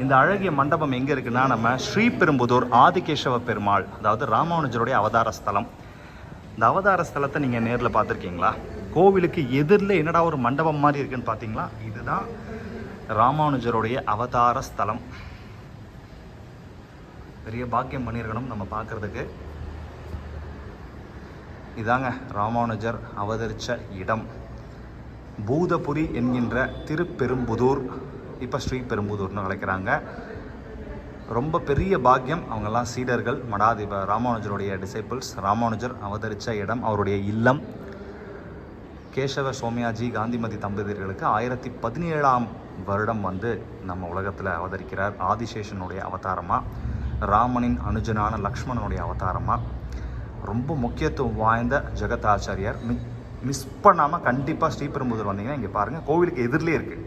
இந்த அழகிய மண்டபம் எங்கே இருக்குன்னா நம்ம ஸ்ரீபெரும்புதூர் ஆதிகேசவ பெருமாள், அதாவது ராமானுஜருடைய அவதார ஸ்தலம். இந்த அவதார ஸ்தலத்தை நீங்கள் நேரில் பார்த்துருக்கீங்களா? கோவிலுக்கு எதிரில் என்னடா ஒரு மண்டபம் மாதிரி இருக்குன்னு பார்த்தீங்களா? இதுதான் ராமானுஜருடைய அவதார ஸ்தலம். பெரிய பாக்கியம் பண்ணியிருக்கணும் நம்ம பார்க்குறதுக்கு. இதாங்க ராமானுஜர் அவதரித்த இடம். பூதபுரி என்கின்ற திருப்பெரும்புதூர், இப்போ ஸ்ரீபெரும்புதூர்னு அழைக்கிறாங்க. ரொம்ப பெரிய பாக்கியம். அவங்கெல்லாம் சீடர்கள், மடாதிப ராமானுஜருடைய டிசைபிள்ஸ். ராமானுஜர் அவதரித்த இடம், அவருடைய இல்லம். கேசவ சோமியாஜி காந்திமதி தம்பதியர்களுக்கு 1017ஆம் வருடம் நம்ம உலகத்தில் அவதரிக்கிறார். ஆதிசேஷனுடைய அவதாரமாக, ராமனின் அனுஜனான லக்ஷ்மணனுடைய அவதாரமாக. ரொம்ப முக்கியத்துவம் வாய்ந்த ஜெகதாச்சாரியார். மிஸ் பண்ணாமல் கண்டிப்பாக ஸ்ரீபெரும்புதூர் வந்தீங்கன்னா இங்கே பாருங்கள், கோவிலுக்கு எதிரிலே இருக்குது.